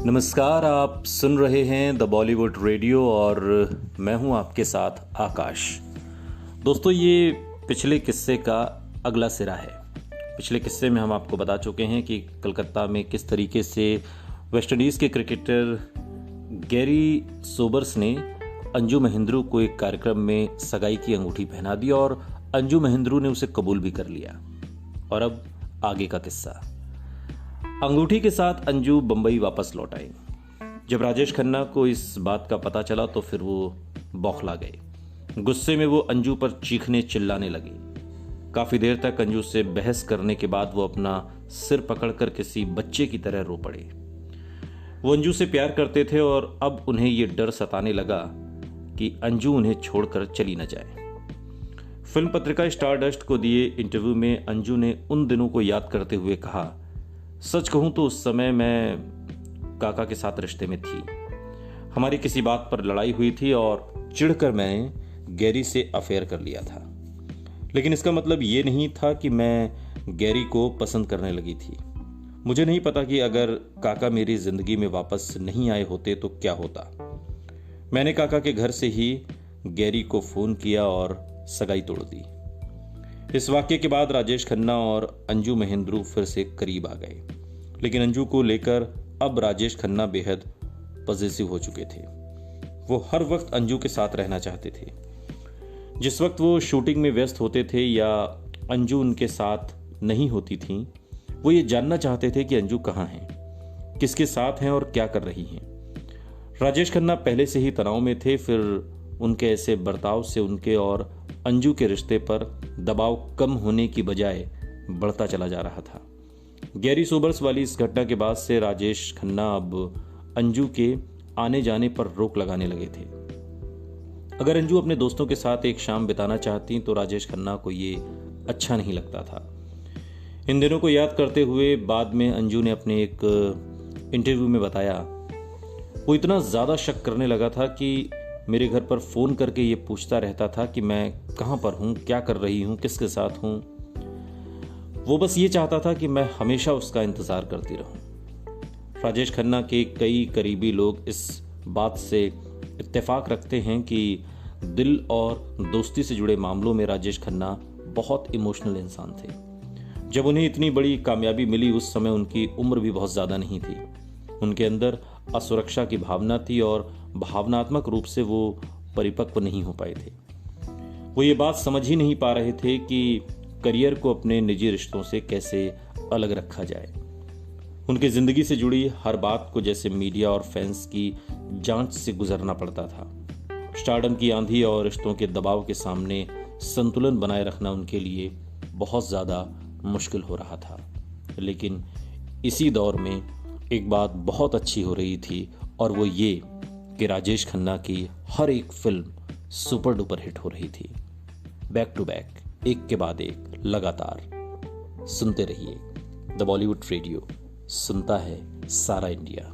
नमस्कार, आप सुन रहे हैं द बॉलीवुड रेडियो और मैं हूं आपके साथ आकाश। दोस्तों, ये पिछले किस्से का अगला सिरा है। पिछले किस्से में हम आपको बता चुके हैं कि कलकत्ता में किस तरीके से वेस्ट इंडीज़ के क्रिकेटर गैरी सोबर्स ने अंजू महेंद्रू को एक कार्यक्रम में सगाई की अंगूठी पहना दी और अंजू महेंद्रू ने उसे कबूल भी कर लिया। और अब आगे का किस्सा। अंगूठी के साथ अंजू बंबई वापस लौट आई। जब राजेश खन्ना को इस बात का पता चला तो फिर वो बौखला गए। गुस्से में वो अंजू पर चीखने चिल्लाने लगे। काफी देर तक अंजू से बहस करने के बाद वो अपना सिर पकड़कर किसी बच्चे की तरह रो पड़े। वो अंजू से प्यार करते थे और अब उन्हें ये डर सताने लगा कि अंजू उन्हें छोड़कर चली न जाए। फिल्म पत्रिका स्टारडस्ट को दिए इंटरव्यू में अंजू ने उन दिनों को याद करते हुए कहा, सच कहूं तो उस समय मैं काका के साथ रिश्ते में थी। हमारी किसी बात पर लड़ाई हुई थी और चिढ़कर मैंने गैरी से अफेयर कर लिया था। लेकिन इसका मतलब ये नहीं था कि मैं गैरी को पसंद करने लगी थी। मुझे नहीं पता कि अगर काका मेरी जिंदगी में वापस नहीं आए होते तो क्या होता। मैंने काका के घर से ही गैरी को फोन किया और सगाई तोड़ दी। इस वाक्य के बाद राजेश खन्ना और अंजू महेंद्रू फिर से करीब आ गए। लेकिन अंजू को लेकर अब राजेश खन्ना बेहद पॉजिटिव हो चुके थे। वो हर वक्त अंजू के साथ रहना चाहते थे। जिस वक्त वो शूटिंग में व्यस्त होते थे या अंजू उनके साथ नहीं होती थी, वो ये जानना चाहते थे कि अंजू कहाँ हैं, किसके साथ हैं और क्या कर रही हैं। राजेश खन्ना पहले से ही तनाव में थे। फिर उनके ऐसे बर्ताव से उनके और अंजू के रिश्ते पर दबाव कम होने की बजाय बढ़ता चला जा रहा था। गैरी सोबर्स वाली इस घटना के बाद से राजेश खन्ना अब अंजू के आने जाने पर रोक लगाने लगे थे। अगर अंजू अपने दोस्तों के साथ एक शाम बिताना चाहती तो राजेश खन्ना को ये अच्छा नहीं लगता था। इन दिनों को याद करते हुए बाद में अंजू ने अपने एक इंटरव्यू में बताया, वो इतना ज़्यादा शक करने लगा था कि मेरे घर पर फ़ोन करके ये पूछता रहता था कि मैं कहाँ पर हूँ, क्या कर रही हूँ, किसके साथ हूँ। वो बस ये चाहता था कि मैं हमेशा उसका इंतज़ार करती रहूँ। राजेश खन्ना के कई करीबी लोग इस बात से इत्तेफाक रखते हैं कि दिल और दोस्ती से जुड़े मामलों में राजेश खन्ना बहुत इमोशनल इंसान थे। जब उन्हें इतनी बड़ी कामयाबी मिली उस समय उनकी उम्र भी बहुत ज़्यादा नहीं थी। उनके अंदर असुरक्षा की भावना थी और भावनात्मक रूप से वो परिपक्व नहीं हो पाए थे। वो ये बात समझ ही नहीं पा रहे थे कि करियर को अपने निजी रिश्तों से कैसे अलग रखा जाए। उनकी जिंदगी से जुड़ी हर बात को जैसे मीडिया और फैंस की जांच से गुजरना पड़ता था। स्टारडम की आंधी और रिश्तों के दबाव के सामने संतुलन बनाए रखना उनके लिए बहुत ज़्यादा मुश्किल हो रहा था। लेकिन इसी दौर में एक बात बहुत अच्छी हो रही थी और वो ये कि राजेश खन्ना की हर एक फिल्म सुपर डुपर हिट हो रही थी। बैक टू बैक, एक के बाद एक, लगातार। सुनते रहिए द बॉलीवुड रेडियो, सुनता है सारा इंडिया।